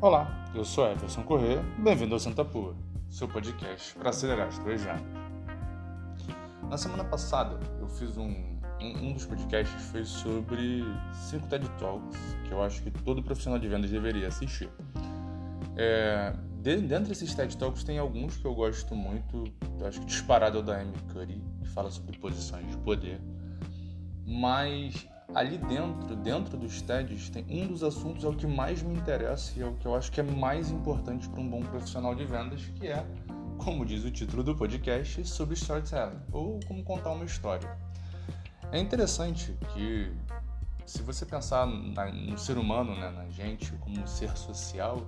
Olá, eu sou Everson Corrêa, bem-vindo ao Santa Pua, seu podcast para acelerar as tuas vendas. Na semana passada eu fiz um dos podcasts foi sobre 5 TED Talks que eu acho que todo profissional de vendas deveria assistir. Dentro desses TED Talks tem alguns que eu gosto muito, eu acho que disparado é o da Amy Cuddy, que fala sobre posições de poder, mas ali dentro dos TEDs, tem um dos assuntos é o que mais me interessa e é o que eu acho que é mais importante para um bom profissional de vendas, que é, como diz o título do podcast, sobre storytelling, ou como contar uma história. É interessante que, se você pensar no ser humano, né, na gente, como um ser social,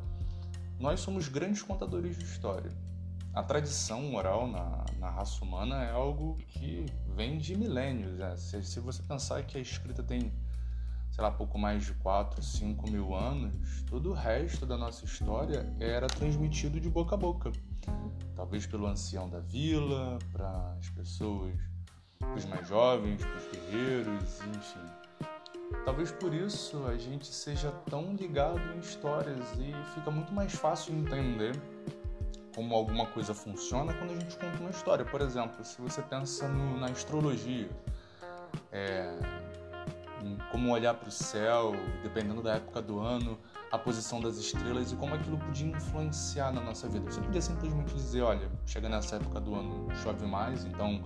nós somos grandes contadores de história. A tradição oral na raça humana é algo que vem de milênios. Né? Se você pensar que a escrita tem, pouco mais de 4, 5 mil anos, todo o resto da nossa história era transmitido de boca a boca. Talvez pelo ancião da vila, para as pessoas, para os mais jovens, para os guerreiros, enfim. Talvez por isso a gente seja tão ligado em histórias e fica muito mais fácil entender como alguma coisa funciona quando a gente conta uma história. Por exemplo, se você pensa na astrologia, em como olhar para o céu, dependendo da época do ano, a posição das estrelas e como aquilo podia influenciar na nossa vida. Você podia simplesmente dizer, olha, chega nessa época do ano, chove mais, então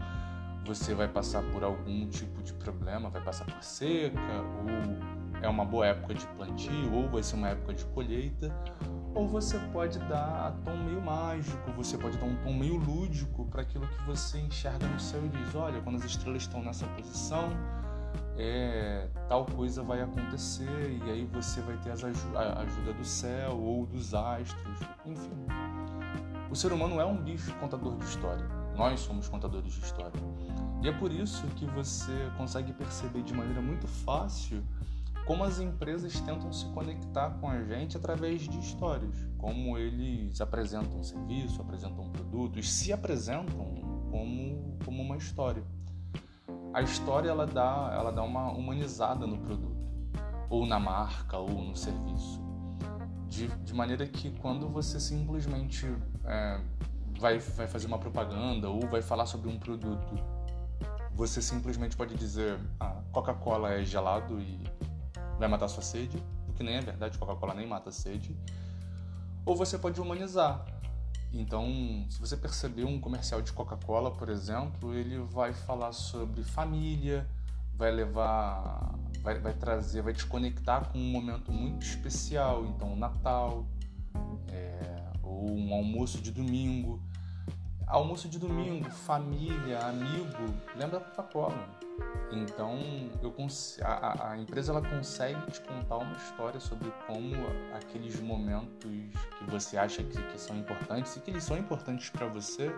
você vai passar por algum tipo de problema, vai passar por seca, ou é uma boa época de plantio, ou vai ser uma época de colheita. Ou você pode dar um tom meio mágico, você pode dar um tom meio lúdico para aquilo que você enxerga no céu e diz, olha, quando as estrelas estão nessa posição, tal coisa vai acontecer, e aí você vai ter a ajuda do céu ou dos astros, enfim. O ser humano é um bicho contador de história, nós somos contadores de história. E é por isso que você consegue perceber de maneira muito fácil como as empresas tentam se conectar com a gente através de histórias, como eles apresentam serviço, apresentam produtos, se apresentam como uma história. A história ela dá uma humanizada no produto, ou na marca, ou no serviço, de maneira que quando você simplesmente vai fazer uma propaganda ou vai falar sobre um produto, você simplesmente pode dizer, Coca-Cola é gelado e vai matar sua sede, o que nem é verdade, Coca-Cola nem mata a sede. Ou você pode humanizar. Então, se você perceber um comercial de Coca-Cola, por exemplo, ele vai falar sobre família, vai te conectar com um momento muito especial. Então, Natal, ou um almoço de domingo. Almoço de domingo, família, amigo, lembra Coca-Cola. Então, a empresa ela consegue te contar uma história sobre como aqueles momentos que você acha que são importantes e que eles são importantes para você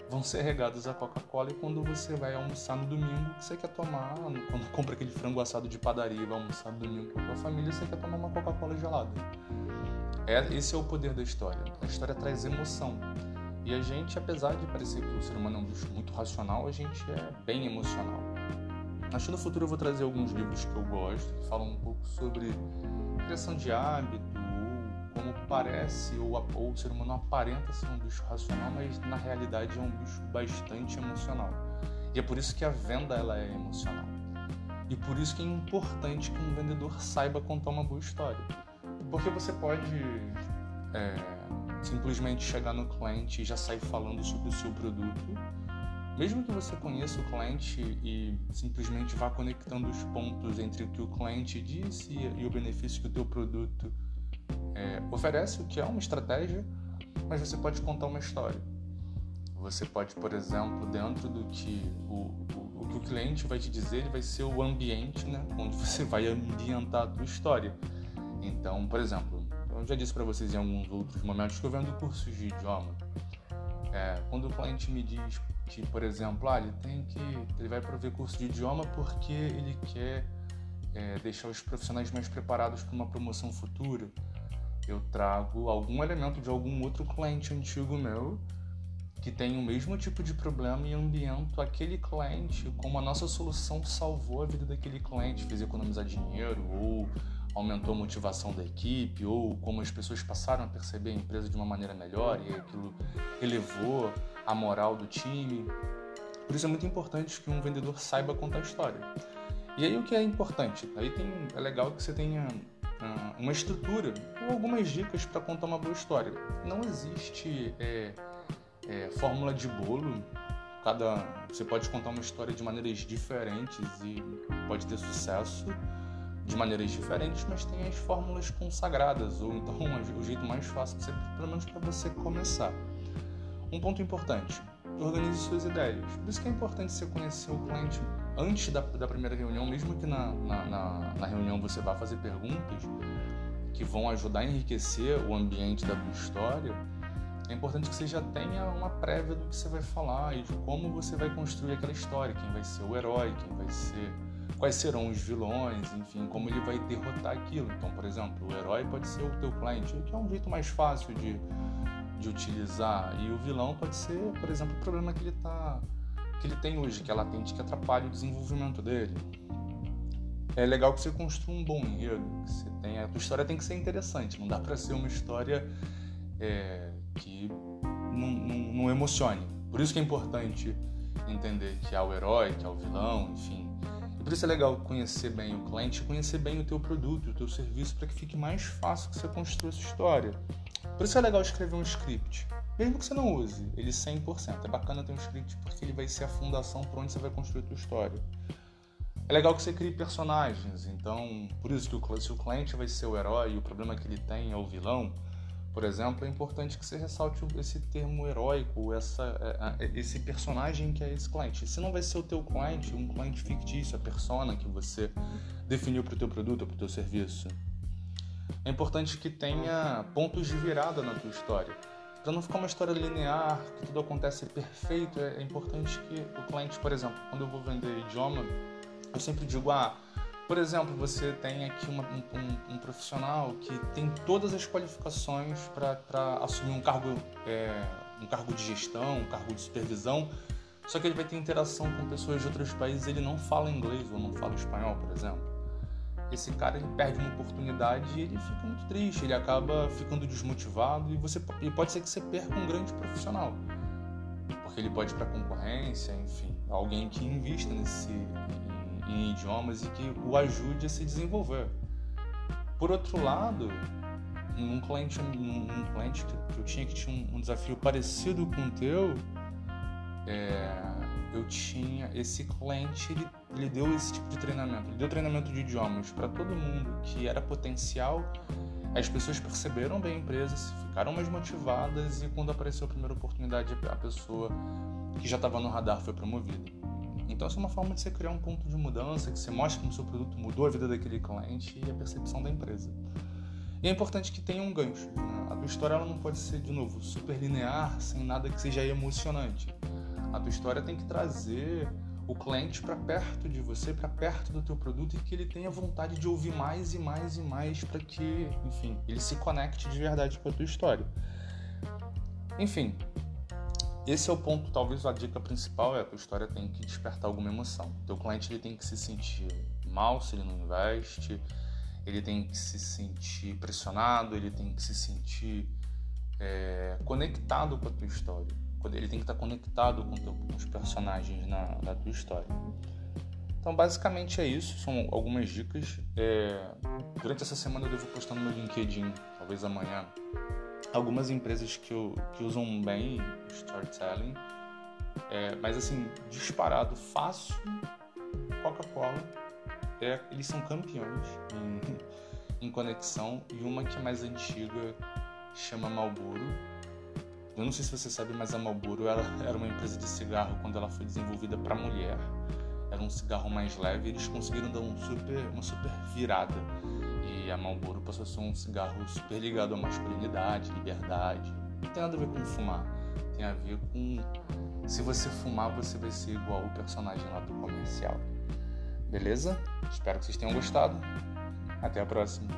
vão ser regados a Coca-Cola. E quando você vai almoçar no domingo, você quer tomar, quando compra aquele frango assado de padaria e vai almoçar no domingo com a tua família, você quer tomar uma Coca-Cola gelada. Esse é o poder da história. A história traz emoção. E a gente, apesar de parecer que o ser humano é um bicho muito racional, a gente é bem emocional. Acho que no futuro eu vou trazer alguns livros que eu gosto, que falam um pouco sobre criação de hábito, ou como parece, ou o ser humano aparenta ser um bicho racional, mas na realidade é um bicho bastante emocional. E é por isso que a venda ela é emocional. E por isso que é importante que um vendedor saiba contar uma boa história. Porque você pode simplesmente chegar no cliente e já sair falando sobre o seu produto, mesmo que você conheça o cliente e simplesmente vá conectando os pontos entre o que o cliente disse e o benefício que o teu produto oferece, o que é uma estratégia, mas você pode contar uma história. Você pode, por exemplo, dentro do que o que o cliente vai te dizer, ele vai ser o ambiente, né, onde você vai ambientar a tua história. Então, por exemplo, eu já disse para vocês em alguns outros momentos que eu vendo cursos de idioma. Quando o cliente me diz que, por exemplo, ele vai prover curso de idioma porque ele quer deixar os profissionais mais preparados para uma promoção futura, eu trago algum elemento de algum outro cliente antigo meu que tem o mesmo tipo de problema e ambiento aquele cliente como a nossa solução salvou a vida daquele cliente, fez economizar dinheiro ou aumentou a motivação da equipe, ou como as pessoas passaram a perceber a empresa de uma maneira melhor e aquilo elevou a moral do time. Por isso é muito importante que um vendedor saiba contar a história. E aí o que é importante? Aí é legal que você tenha uma estrutura ou algumas dicas para contar uma boa história. Não existe fórmula de bolo. Você pode contar uma história de maneiras diferentes e pode ter sucesso de maneiras diferentes, mas tem as fórmulas consagradas, ou então o jeito mais fácil, pelo menos para você começar. Um ponto importante: organize suas ideias. Por isso que é importante você conhecer o cliente antes da primeira reunião, mesmo que na reunião você vá fazer perguntas que vão ajudar a enriquecer o ambiente da tua história. É importante que você já tenha uma prévia do que você vai falar e de como você vai construir aquela história, quem vai ser o herói, quais serão os vilões, enfim, como ele vai derrotar aquilo. Então, por exemplo, o herói pode ser o teu cliente, que é um jeito mais fácil de utilizar, e o vilão pode ser, por exemplo, o problema que ele tem hoje, que é latente, que atrapalha o desenvolvimento dele. É legal que você construa um bom enredo, a tua história tem que ser interessante, não dá para ser uma história que não emocione. Por isso que é importante entender que há o herói, que há o vilão, enfim. E por isso é legal conhecer bem o cliente, conhecer bem o teu produto, o teu serviço, para que fique mais fácil que você construa essa história. Por isso é legal escrever um script, mesmo que você não use ele 100%. É bacana ter um script porque ele vai ser a fundação por onde você vai construir a tua história. É legal que você crie personagens, então, por isso que se o cliente vai ser o herói e o problema que ele tem é o vilão, por exemplo, é importante que você ressalte esse termo heróico, esse personagem que é esse cliente. Se não vai ser o teu cliente, um cliente fictício, a persona que você definiu para o teu produto ou para o teu serviço. É importante que tenha pontos de virada na tua história. Para não ficar uma história linear, que tudo acontece perfeito, é importante que o cliente, por exemplo, quando eu vou vender idioma, eu sempre digo, por exemplo, você tem aqui um profissional que tem todas as qualificações para assumir um cargo de gestão, um cargo de supervisão, só que ele vai ter interação com pessoas de outros países, ele não fala inglês ou não fala espanhol, por exemplo. Esse cara, ele perde uma oportunidade e ele fica muito triste, ele acaba ficando desmotivado e pode ser que você perca um grande profissional, porque ele pode ir para concorrência, enfim, alguém que invista em idiomas e que o ajude a se desenvolver. Por outro lado, um cliente que eu tinha, que tinha um desafio parecido com o teu, esse cliente, ele deu esse tipo de treinamento, ele deu treinamento de idiomas para todo mundo que era potencial. As pessoas perceberam bem a empresa, ficaram mais motivadas e quando apareceu a primeira oportunidade, a pessoa que já estava no radar foi promovida. Então essa é uma forma de você criar um ponto de mudança, que você mostra como o seu produto mudou a vida daquele cliente e a percepção da empresa. E é importante que tenha um gancho, né? A tua história ela não pode ser, de novo, super linear, sem nada que seja emocionante. A tua história tem que trazer o cliente para perto de você, para perto do teu produto, e que ele tenha vontade de ouvir mais e mais e mais para que, enfim, ele se conecte de verdade com a tua história. Enfim, esse é o ponto, talvez a dica principal a tua história tem que despertar alguma emoção. O teu cliente ele tem que se sentir mal se ele não investe, ele tem que se sentir pressionado, ele tem que se sentir conectado com a tua história. Ele tem que estar conectado com os personagens na tua história. Então, basicamente é isso. São algumas dicas. Durante essa semana eu devo postar no meu LinkedIn, talvez amanhã, algumas empresas que usam bem storytelling. Mas, assim, disparado, fácil, Coca-Cola. Eles são campeões em conexão. E uma que é mais antiga chama Marlboro. Eu não sei se você sabe, mas a Marlboro era uma empresa de cigarro quando ela foi desenvolvida para mulher. Era um cigarro mais leve e eles conseguiram dar uma super virada. E a Marlboro passou a ser um cigarro super ligado à masculinidade, liberdade. Não tem nada a ver com fumar. Tem a ver com... Se você fumar, você vai ser igual o personagem lá do comercial. Beleza? Espero que vocês tenham gostado. Até a próxima.